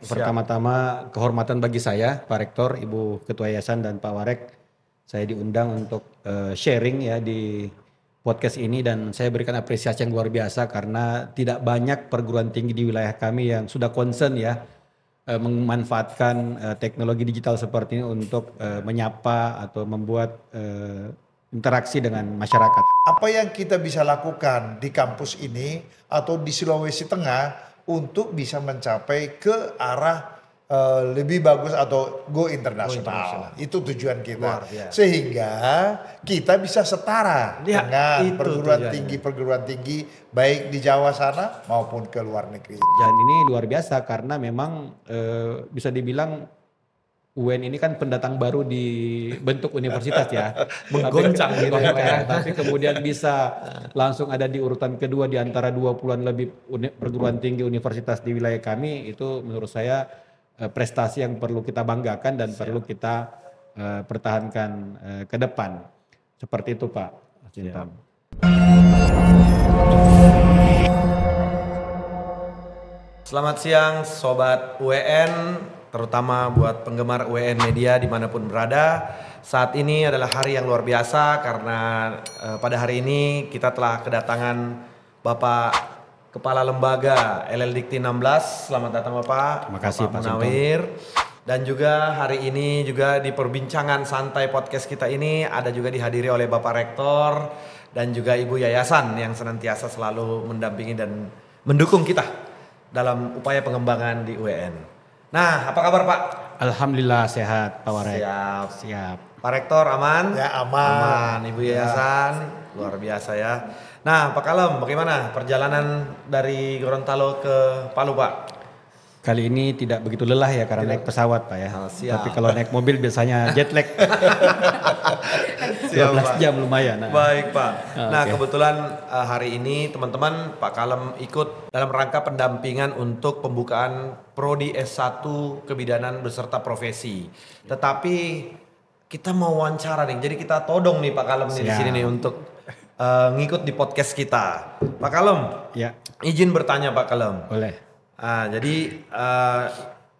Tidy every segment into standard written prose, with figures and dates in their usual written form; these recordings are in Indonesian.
Pertama-tama kehormatan bagi saya, Pak Rektor, Ibu Ketua Yayasan dan Pak Warek. Saya diundang untuk sharing ya di podcast ini dan saya berikan apresiasi yang luar biasa karena tidak banyak perguruan tinggi di wilayah kami yang sudah concern ya memanfaatkan teknologi digital seperti ini untuk menyapa atau membuat interaksi dengan masyarakat. Apa yang kita bisa lakukan di kampus ini atau di Sulawesi Tengah untuk bisa mencapai ke arah lebih bagus atau go internasional. Itu tujuan kita. Sehingga kita bisa setara dengan perguruan tinggi baik di Jawa sana maupun ke luar negeri. Dan ini luar biasa karena memang bisa dibilang UN ini kan pendatang baru di bentuk universitas ya. Menggoncang gitu ya. Tapi kemudian bisa langsung ada di urutan kedua di antara 20-an lebih perguruan tinggi universitas di wilayah kami. Itu menurut saya prestasi yang perlu kita banggakan dan perlu kita pertahankan ke depan. Seperti itu Pak. Selamat siang Sobat UEN, terutama buat penggemar UEN Media dimanapun berada. Saat ini adalah hari yang luar biasa karena pada hari ini kita telah kedatangan Bapak Kepala Lembaga LL Dikti 16. Selamat datang Bapak. Terima kasih Pak Munawir. Dan juga hari ini juga di perbincangan santai podcast kita ini ada juga dihadiri oleh Bapak Rektor dan juga Ibu Yayasan yang senantiasa selalu mendampingi dan mendukung kita dalam upaya pengembangan di UEN. Nah, apa kabar Pak? Alhamdulillah sehat Pak Warek. Siap. Pak Rektor aman? Ya aman. Ibu Yayasan luar biasa ya. Nah, Pak Kalem, bagaimana perjalanan dari Gorontalo ke Palu, Pak? Kali ini tidak begitu lelah ya karena naik pesawat Pak ya. Tapi kalau naik mobil biasanya jet lag. 12 jam lumayan. Baik Pak. Nah kebetulan hari ini teman-teman Pak Kalem ikut dalam rangka pendampingan untuk pembukaan Prodi S1 Kebidanan beserta profesi. Tetapi kita mau wawancara nih, jadi kita todong nih Pak Kalem nih di sini nih untuk ngikut di podcast kita. Pak Kalem, izin bertanya Pak Kalem. Boleh. Jadi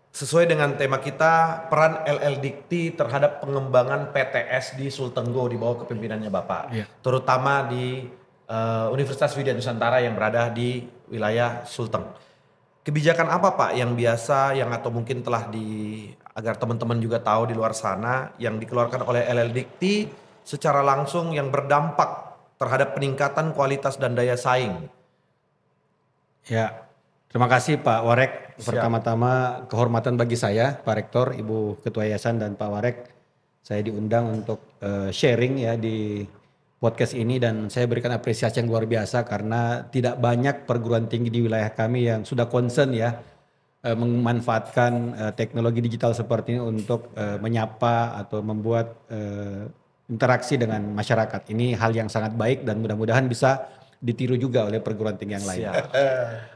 sesuai dengan tema kita, peran LL Dikti terhadap pengembangan PTS di Sultenggo di bawah kepemimpinannya Bapak, terutama di Universitas Widya Nusantara yang berada di wilayah Sulteng. Kebijakan apa Pak yang biasa, yang atau mungkin telah agar teman-teman juga tahu di luar sana, yang dikeluarkan oleh LL Dikti secara langsung yang berdampak terhadap peningkatan kualitas dan daya saing? Ya. Terima kasih Pak Warek. Pertama-tama kehormatan bagi saya, Pak Rektor, Ibu Ketua Yayasan dan Pak Warek. Saya diundang untuk sharing ya di podcast ini dan saya berikan apresiasi yang luar biasa karena tidak banyak perguruan tinggi di wilayah kami yang sudah concern ya memanfaatkan teknologi digital seperti ini untuk menyapa atau membuat interaksi dengan masyarakat. Ini hal yang sangat baik dan mudah-mudahan bisa ditiru juga oleh perguruan tinggi yang lain.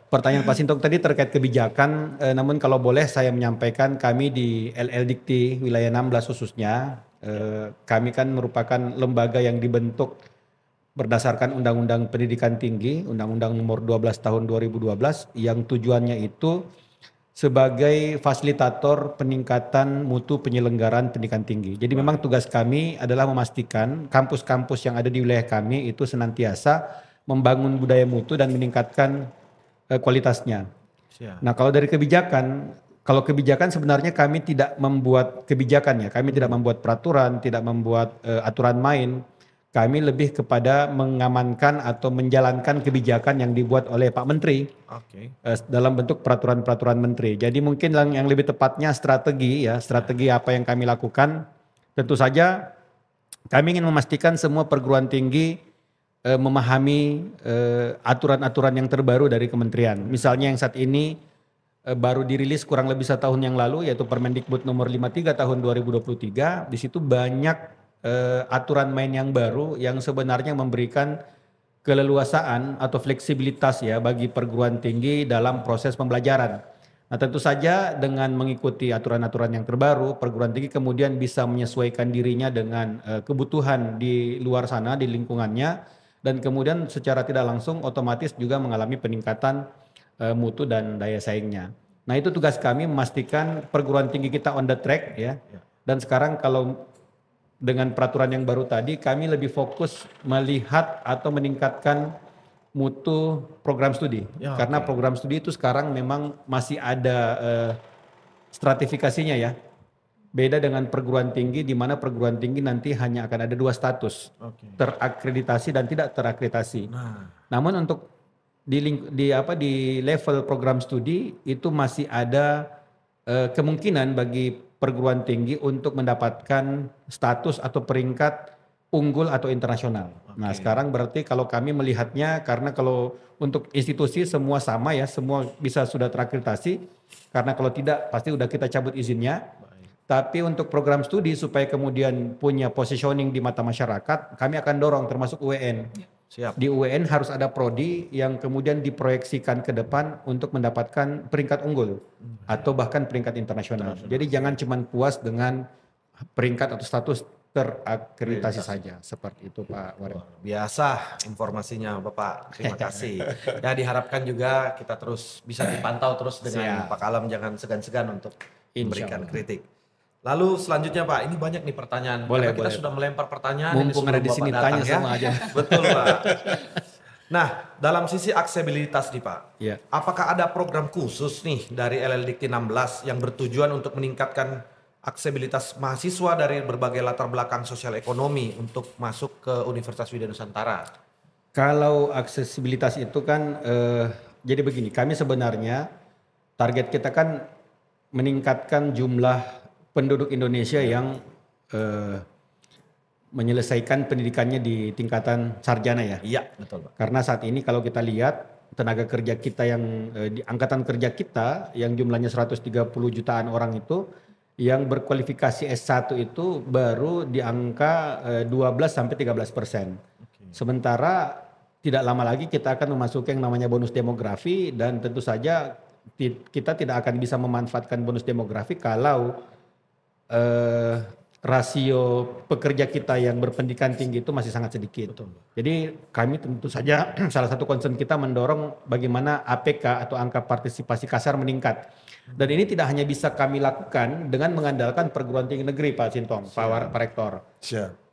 Pertanyaan Pak Sintong tadi terkait kebijakan, namun kalau boleh saya menyampaikan kami di LL Dikti wilayah 16 khususnya, kami kan merupakan lembaga yang dibentuk berdasarkan Undang-Undang Pendidikan Tinggi, Undang-Undang Nomor 12 Tahun 2012 yang tujuannya itu sebagai fasilitator peningkatan mutu penyelenggaraan pendidikan tinggi. Jadi memang tugas kami adalah memastikan kampus-kampus yang ada di wilayah kami itu senantiasa membangun budaya mutu dan meningkatkan kualitasnya. Nah kalau dari kebijakan, sebenarnya kami tidak membuat kebijakan ya, kami tidak membuat peraturan, tidak membuat aturan main. Kami lebih kepada mengamankan atau menjalankan kebijakan yang dibuat oleh Pak Menteri dalam bentuk peraturan-peraturan Menteri. Jadi mungkin yang lebih tepatnya strategi apa yang kami lakukan. Tentu saja kami ingin memastikan semua perguruan tinggi memahami aturan-aturan yang terbaru dari kementerian. Misalnya yang saat ini baru dirilis kurang lebih 1 tahun yang lalu yaitu Permendikbud nomor 53 tahun 2023. Di situ banyak aturan main yang baru yang sebenarnya memberikan keleluasaan atau fleksibilitas ya bagi perguruan tinggi dalam proses pembelajaran. Nah tentu saja dengan mengikuti aturan-aturan yang terbaru, perguruan tinggi kemudian bisa menyesuaikan dirinya dengan kebutuhan di luar sana, di lingkungannya, dan kemudian secara tidak langsung otomatis juga mengalami peningkatan mutu dan daya saingnya. Nah itu tugas kami memastikan perguruan tinggi kita on the track ya. Dan sekarang kalau dengan peraturan yang baru tadi kami lebih fokus melihat atau meningkatkan mutu program studi. Karena program studi itu sekarang memang masih ada stratifikasinya ya. Beda dengan perguruan tinggi di mana perguruan tinggi nanti hanya akan ada 2 status. Terakreditasi dan tidak terakreditasi. Namun untuk di level program studi itu masih ada kemungkinan bagi perguruan tinggi untuk mendapatkan status atau peringkat unggul atau internasional. Nah sekarang berarti kalau kami melihatnya, karena kalau untuk institusi semua sama ya, semua bisa sudah terakreditasi, karena kalau tidak pasti udah kita cabut izinnya. Tapi untuk program studi supaya kemudian punya positioning di mata masyarakat, kami akan dorong termasuk UEN. Di UEN harus ada prodi yang kemudian diproyeksikan ke depan untuk mendapatkan peringkat unggul atau bahkan peringkat internasional. Jadi jangan cuma puas dengan peringkat atau status terakreditasi saja. Seperti itu Pak Warek. Biasa informasinya Bapak, terima kasih. Ya diharapkan juga kita terus bisa dipantau terus dengan Pak Kalam, jangan segan-segan untuk memberikan kritik. Lalu selanjutnya Pak, ini banyak nih pertanyaan. Karena kita sudah melempar pertanyaan. Mumpung ada di sini tanya sama aja. Betul Pak. Nah, dalam sisi aksesibilitas nih Pak, apakah ada program khusus nih dari LLDikti 16 yang bertujuan untuk meningkatkan aksesibilitas mahasiswa dari berbagai latar belakang sosial ekonomi untuk masuk ke Universitas Widya Nusantara? Kalau aksesibilitas itu kan, jadi begini, kami sebenarnya target kita kan meningkatkan jumlah penduduk Indonesia yang menyelesaikan pendidikannya di tingkatan sarjana ya. Iya, betul Pak. Karena saat ini kalau kita lihat tenaga kerja kita yang di angkatan kerja kita yang jumlahnya 130 jutaan orang itu yang berkualifikasi S1 itu baru di angka 12-13%. Sementara tidak lama lagi kita akan memasuki yang namanya bonus demografi dan tentu saja kita tidak akan bisa memanfaatkan bonus demografi kalau rasio pekerja kita yang berpendidikan tinggi itu masih sangat sedikit. Betul. Jadi kami tentu saja salah satu concern kita mendorong bagaimana APK atau angka partisipasi kasar meningkat. Dan ini tidak hanya bisa kami lakukan dengan mengandalkan perguruan tinggi negeri Pak Sintong, Pak Rektor.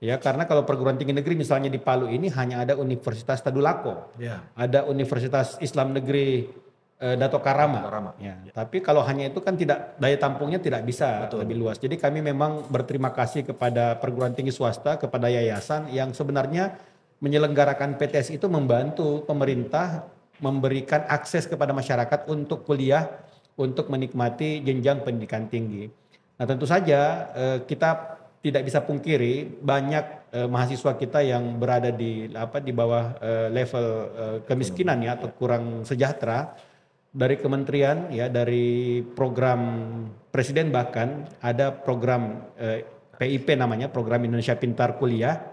Ya, karena kalau perguruan tinggi negeri misalnya di Palu ini hanya ada Universitas Tadulako, ada Universitas Islam Negeri Dato Karama. Ya. Tapi kalau hanya itu kan tidak, daya tampungnya tidak bisa lebih luas. Jadi kami memang berterima kasih kepada perguruan tinggi swasta, kepada yayasan yang sebenarnya menyelenggarakan PTS itu membantu pemerintah memberikan akses kepada masyarakat untuk kuliah, untuk menikmati jenjang pendidikan tinggi. Nah tentu saja kita tidak bisa pungkiri banyak mahasiswa kita yang berada di bawah level kemiskinan ya atau kurang sejahtera. Dari kementerian ya, dari program presiden bahkan ada program PIP namanya, program Indonesia Pintar Kuliah,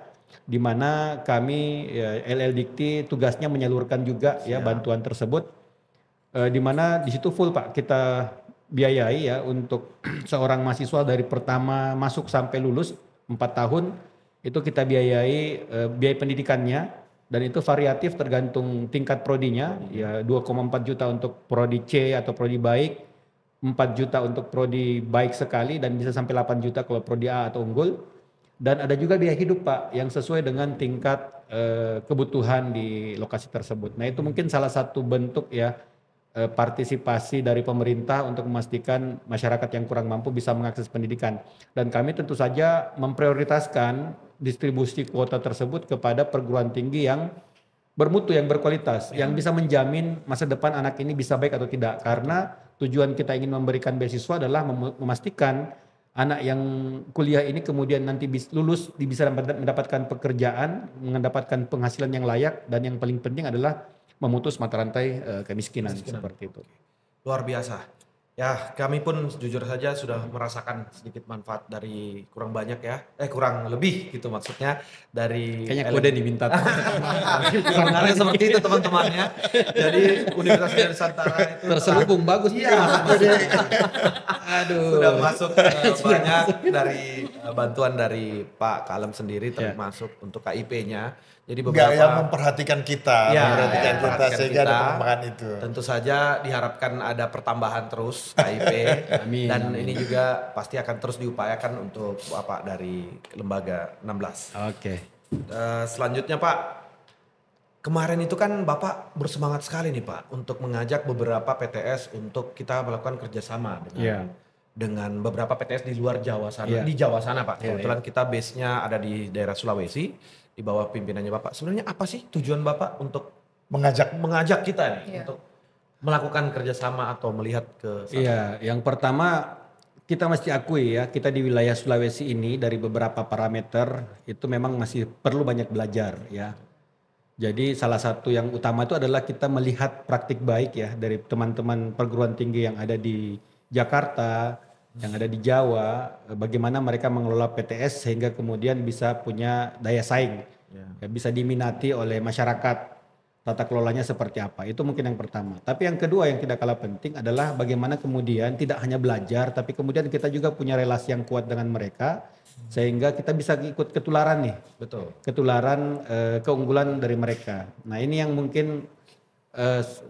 di mana kami LLDikti tugasnya menyalurkan juga ya bantuan tersebut, di mana di situ full Pak kita biayai ya untuk seorang mahasiswa dari pertama masuk sampai lulus 4 tahun itu kita biayai biaya pendidikannya. Dan itu variatif tergantung tingkat prodinya, ya 2,4 juta untuk prodi C atau prodi baik, 4 juta untuk prodi baik sekali dan bisa sampai 8 juta kalau prodi A atau unggul. Dan ada juga biaya hidup Pak yang sesuai dengan tingkat kebutuhan di lokasi tersebut. Nah itu mungkin salah satu bentuk ya partisipasi dari pemerintah untuk memastikan masyarakat yang kurang mampu bisa mengakses pendidikan. Dan kami tentu saja memprioritaskan distribusi kuota tersebut kepada perguruan tinggi yang bermutu, yang berkualitas, yang bisa menjamin masa depan anak ini bisa baik atau tidak. Karena tujuan kita ingin memberikan beasiswa adalah memastikan anak yang kuliah ini kemudian nanti lulus bisa mendapatkan pekerjaan, mendapatkan penghasilan yang layak, dan yang paling penting adalah memutus mata rantai kemiskinan. Seperti itu. Luar biasa. Ya, kami pun jujur saja sudah merasakan sedikit manfaat dari kurang banyak ya, kurang lebih gitu maksudnya dari. Kayaknya kode diminta. Sebenarnya seperti itu teman-temannya. Jadi Universitas Widya Nusantara itu terselubung bagus. Iya. Aduh. Sudah masuk banyak dari bantuan dari Pak Kalem sendiri termasuk untuk KIP-nya. Jadi Enggak, yang beberapa memperhatikan kita, ya, memperhatikan kita perhatikan sehingga ada kita. pengembangan itu. Tentu saja diharapkan ada pertambahan terus KIP Amin, dan amin. ini juga pasti akan terus diupayakan untuk Bapak dari lembaga 16. Oke. Selanjutnya Pak, kemarin itu kan Bapak bersemangat sekali nih Pak untuk mengajak beberapa PTS untuk kita melakukan kerjasama dengan beberapa PTS di luar Jawa sana, di Jawa sana Pak. Kebetulan kita base-nya ada di daerah Sulawesi, di bawah pimpinannya Bapak. Sebenarnya apa sih tujuan Bapak untuk mengajak kita nih untuk melakukan kerjasama atau melihat ke sana? Iya, yang pertama kita mesti akui ya, kita di wilayah Sulawesi ini dari beberapa parameter itu memang masih perlu banyak belajar ya. Jadi salah satu yang utama itu adalah kita melihat praktik baik ya dari teman-teman perguruan tinggi yang ada di Jakarta, yang ada di Jawa, bagaimana mereka mengelola PTS sehingga kemudian bisa punya daya saing, ya, bisa diminati oleh masyarakat. Tata kelolanya seperti apa, itu mungkin yang pertama. Tapi yang kedua yang tidak kalah penting adalah bagaimana kemudian tidak hanya belajar, tapi kemudian kita juga punya relasi yang kuat dengan mereka, sehingga kita bisa ikut ketularan nih. Betul. Ketularan keunggulan dari mereka. Nah ini yang mungkin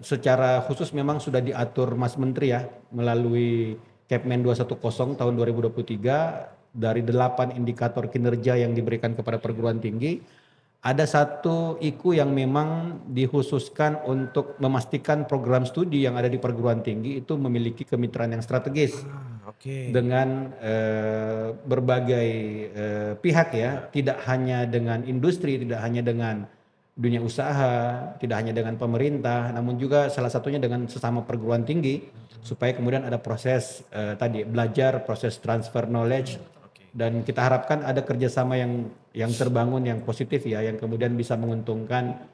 secara khusus memang sudah diatur Mas Menteri ya, melalui Kepmen 210 tahun 2023, dari 8 indikator kinerja yang diberikan kepada perguruan tinggi, ada satu IKU yang memang dikhususkan untuk memastikan program studi yang ada di perguruan tinggi itu memiliki kemitraan yang strategis dengan berbagai pihak ya, tidak hanya dengan industri, tidak hanya dengan dunia usaha, tidak hanya dengan pemerintah, namun juga salah satunya dengan sesama perguruan tinggi supaya kemudian ada proses tadi belajar, proses transfer knowledge. Dan kita harapkan ada kerjasama yang terbangun yang positif ya, yang kemudian bisa menguntungkan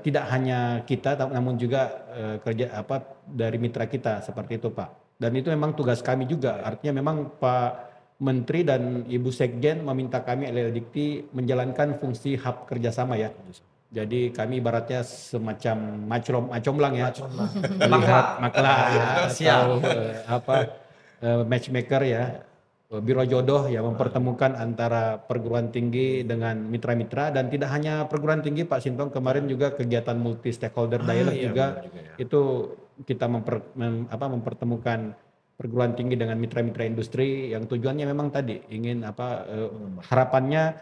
tidak hanya kita, namun juga kerja dari mitra kita seperti itu Pak. Dan itu memang tugas kami juga. Artinya memang Pak Menteri dan Ibu Sekjen meminta kami LLDikti menjalankan fungsi hub kerjasama ya. Jadi kami ibaratnya semacam macomblang ya, melihat maklah atau matchmaker ya. Biro jodoh ya, mempertemukan antara perguruan tinggi dengan mitra-mitra, dan tidak hanya perguruan tinggi Pak Sintong, kemarin juga kegiatan multi stakeholder dialog juga itu kita mempertemukan perguruan tinggi dengan mitra-mitra industri yang tujuannya memang tadi ingin harapannya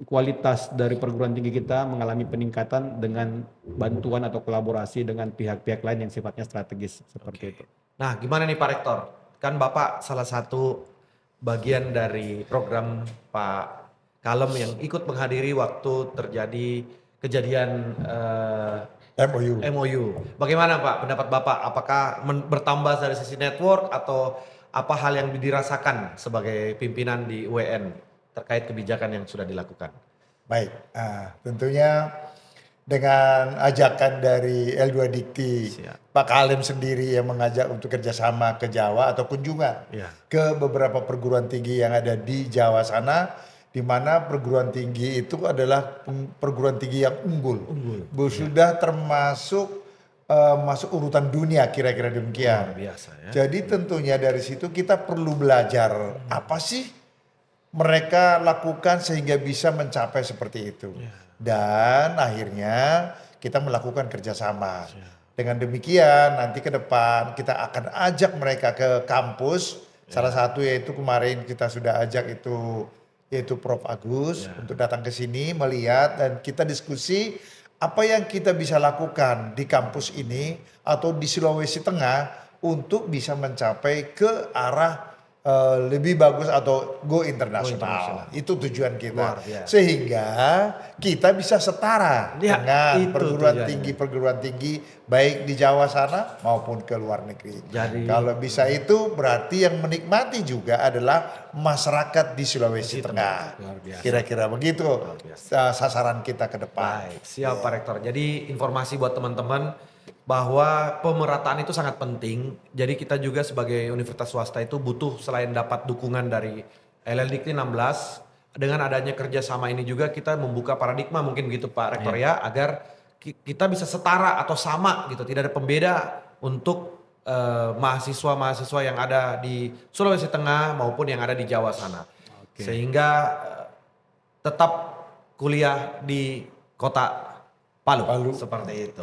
kualitas dari perguruan tinggi kita mengalami peningkatan dengan bantuan atau kolaborasi dengan pihak-pihak lain yang sifatnya strategis seperti itu. Nah, gimana nih Pak Rektor? Kan Bapak salah satu bagian dari program Pak Kalem yang ikut menghadiri waktu terjadi kejadian MOU. Bagaimana Pak pendapat Bapak? Apakah bertambah dari sisi network atau apa hal yang dirasakan sebagai pimpinan di UEN terkait kebijakan yang sudah dilakukan? Baik, tentunya dengan ajakan dari L2 Dikti, Pak Kalem sendiri yang mengajak untuk kerjasama ke Jawa atau kunjungan ke beberapa perguruan tinggi yang ada di Jawa sana, di mana perguruan tinggi itu adalah perguruan tinggi yang unggul. Sudah termasuk masuk urutan dunia kira-kira demikian. Luar biasa ya. Jadi tentunya dari situ kita perlu belajar apa sih mereka lakukan sehingga bisa mencapai seperti itu. Dan akhirnya kita melakukan kerjasama. Dengan demikian nanti ke depan kita akan ajak mereka ke kampus. Salah satu yaitu kemarin kita sudah ajak yaitu Prof. Agus untuk datang ke sini melihat dan kita diskusi apa yang kita bisa lakukan di kampus ini atau di Sulawesi Tengah untuk bisa mencapai ke arah lebih bagus atau go internasional. Itu tujuan kita. Sehingga kita bisa setara dengan perguruan tinggi baik di Jawa sana maupun ke luar negeri. Jadi, kalau bisa itu berarti yang menikmati juga adalah masyarakat di Sulawesi Tengah. Kira-kira begitu sasaran kita ke depan. Baik, siap Pak Rektor. Jadi informasi buat teman-teman bahwa pemerataan itu sangat penting. Jadi kita juga sebagai universitas swasta itu butuh selain dapat dukungan dari LLDikti 16, dengan adanya kerjasama ini juga kita membuka paradigma mungkin begitu Pak Rektor ya, agar kita bisa setara atau sama gitu, tidak ada pembeda untuk mahasiswa-mahasiswa yang ada di Sulawesi Tengah maupun yang ada di Jawa sana. Sehingga tetap kuliah di kota Palu. Seperti itu.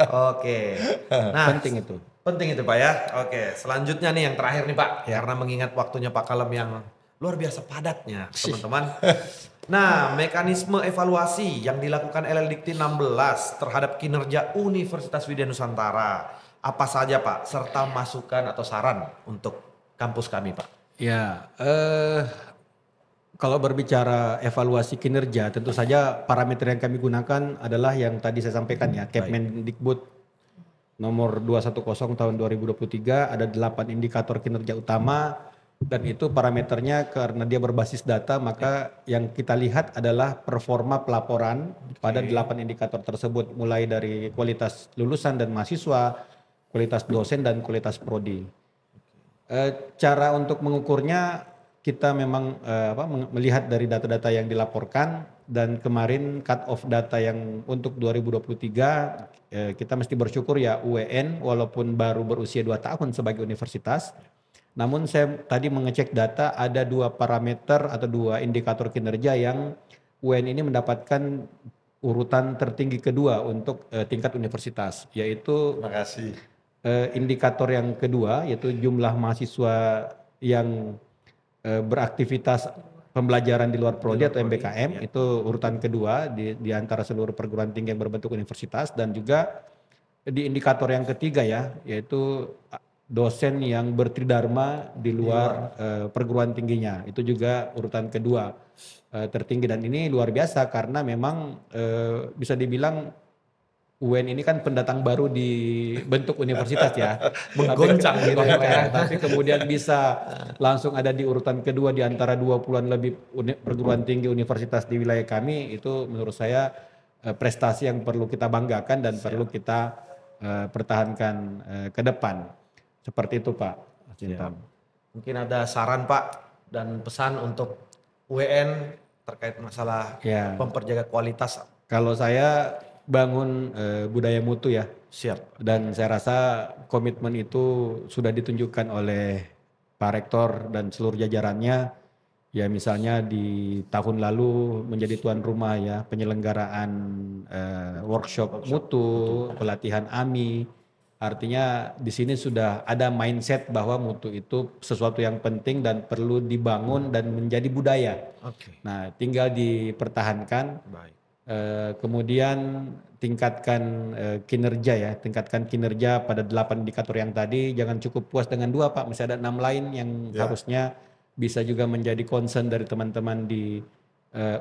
Oke. Nah, penting itu Pak ya. Oke, selanjutnya nih yang terakhir nih Pak. Karena mengingat waktunya Pak Kalem yang luar biasa padatnya teman-teman. Nah, mekanisme evaluasi yang dilakukan LLDikti 16 terhadap kinerja Universitas Widya Nusantara. Apa saja Pak? Serta masukan atau saran untuk kampus kami Pak. Ya, kalau berbicara evaluasi kinerja, tentu saja parameter yang kami gunakan adalah yang tadi saya sampaikan ya, Kemendikbud nomor 210 tahun 2023, ada 8 indikator kinerja utama, dan itu parameternya karena dia berbasis data, maka yang kita lihat adalah performa pelaporan pada 8 indikator tersebut, mulai dari kualitas lulusan dan mahasiswa, kualitas dosen dan kualitas prodi. Cara untuk mengukurnya kita memang melihat dari data-data yang dilaporkan, dan kemarin cut off data yang untuk 2023 kita mesti bersyukur ya UWN walaupun baru berusia 2 tahun sebagai universitas, namun saya tadi mengecek data ada 2 parameter atau 2 indikator kinerja yang UWN ini mendapatkan urutan tertinggi kedua untuk tingkat universitas, yaitu indikator yang kedua yaitu jumlah mahasiswa yang beraktivitas pembelajaran di luar prodi atau MBKM, itu urutan kedua di antara seluruh perguruan tinggi yang berbentuk universitas, dan juga di indikator yang ketiga ya, yaitu dosen yang bertridharma di luar perguruan tingginya, itu juga urutan kedua tertinggi, dan ini luar biasa karena memang bisa dibilang UN ini kan pendatang baru di bentuk universitas ya, menggoncang gitu ya, tapi kemudian bisa langsung ada di urutan kedua di antara 20-an lebih perguruan tinggi universitas di wilayah kami, itu menurut saya prestasi yang perlu kita banggakan dan perlu kita pertahankan ke depan. Seperti itu Pak. Mungkin ada saran Pak dan pesan untuk UN terkait masalah memperjaga kualitas. Kalau saya bangun budaya mutu ya. Siap. Dan saya rasa komitmen itu sudah ditunjukkan oleh Pak Rektor dan seluruh jajarannya. Ya misalnya di tahun lalu menjadi tuan rumah ya penyelenggaraan workshop mutu, pelatihan AMI. Artinya di sini sudah ada mindset bahwa mutu itu sesuatu yang penting dan perlu dibangun dan menjadi budaya. Nah, tinggal dipertahankan. Kemudian tingkatkan kinerja ya, tingkatkan kinerja pada 8 indikator yang tadi, jangan cukup puas dengan 2 Pak, masih ada 6 lain yang harusnya bisa juga menjadi concern dari teman-teman di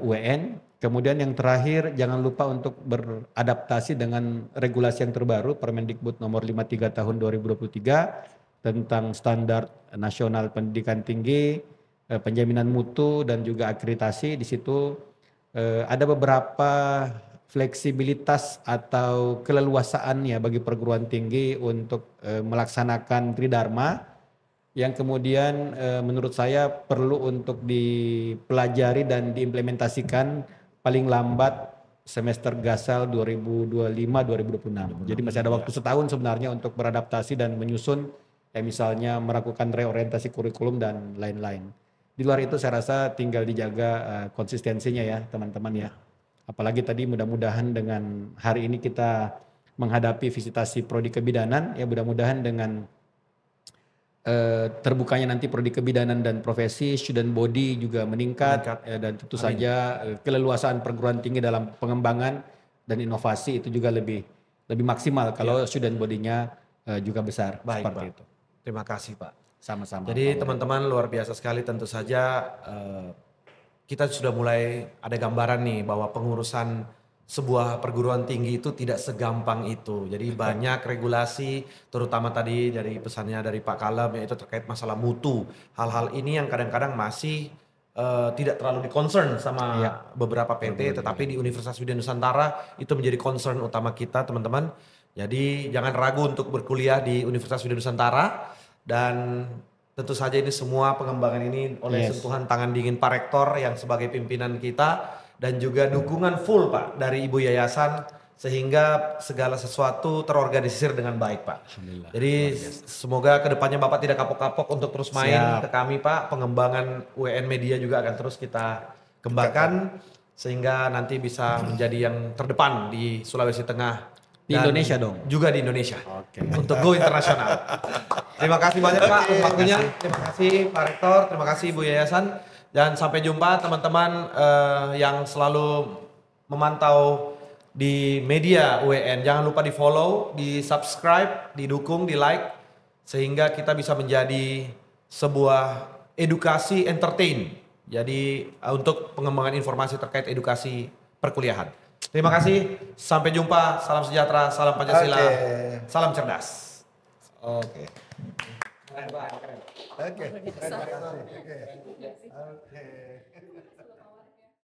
UN. Kemudian yang terakhir, jangan lupa untuk beradaptasi dengan regulasi yang terbaru, Permendikbud nomor 53 tahun 2023 tentang standar nasional pendidikan tinggi, penjaminan mutu dan juga akreditasi. Di situ ada beberapa fleksibilitas atau keleluasaan ya bagi perguruan tinggi untuk melaksanakan tridharma yang kemudian menurut saya perlu untuk dipelajari dan diimplementasikan paling lambat semester gasal 2025-2026. Jadi masih ada waktu setahun sebenarnya untuk beradaptasi dan menyusun misalnya melakukan reorientasi kurikulum dan lain-lain. Di luar itu saya rasa tinggal dijaga konsistensinya ya teman-teman ya. Apalagi tadi mudah-mudahan dengan hari ini kita menghadapi visitasi prodi kebidanan ya, mudah-mudahan dengan terbukanya nanti prodi kebidanan dan profesi, student body juga meningkat. Ya, dan tentu saja keleluasaan perguruan tinggi dalam pengembangan dan inovasi itu juga lebih maksimal kalau student body-nya juga besar. Baik, seperti Pak. Itu. Terima kasih Pak. Sama-sama. Jadi teman-teman luar biasa sekali, tentu saja kita sudah mulai ada gambaran nih bahwa pengurusan sebuah perguruan tinggi itu tidak segampang itu. Jadi banyak regulasi, terutama tadi dari pesannya dari Pak Kalem yaitu terkait masalah mutu. Hal-hal ini yang kadang-kadang masih tidak terlalu di-concern sama beberapa PT, tetapi di Universitas Widya Nusantara itu menjadi concern utama kita teman-teman. Jadi jangan ragu untuk berkuliah di Universitas Widya Nusantara. Dan tentu saja ini semua pengembangan ini oleh sentuhan tangan dingin Pak Rektor yang sebagai pimpinan kita dan juga dukungan full Pak dari Ibu Yayasan sehingga segala sesuatu terorganisir dengan baik, Pak. Alhamdulillah. Jadi semoga kedepannya Bapak tidak kapok-kapok untuk terus main ke kami, Pak. Pengembangan WN Media juga akan terus kita kembangkan sehingga nanti bisa menjadi yang terdepan di Sulawesi Tengah. Di Dan Indonesia dong? Juga di Indonesia. Oke. Untuk go internasional. Terima kasih banyak Pak untuk waktunya. Terima kasih Pak Rektor, terima kasih Bu Yayasan. Dan sampai jumpa teman-teman yang selalu memantau di media UEN. Jangan lupa di follow, di subscribe, didukung, di like. Sehingga kita bisa menjadi sebuah edukasi entertain. Jadi untuk pengembangan informasi terkait edukasi perkuliahan. Terima kasih, sampai jumpa, salam sejahtera, salam Pancasila, salam cerdas. Oke. Keren, Pak. Keren. Oke. Luar biasa. Oke.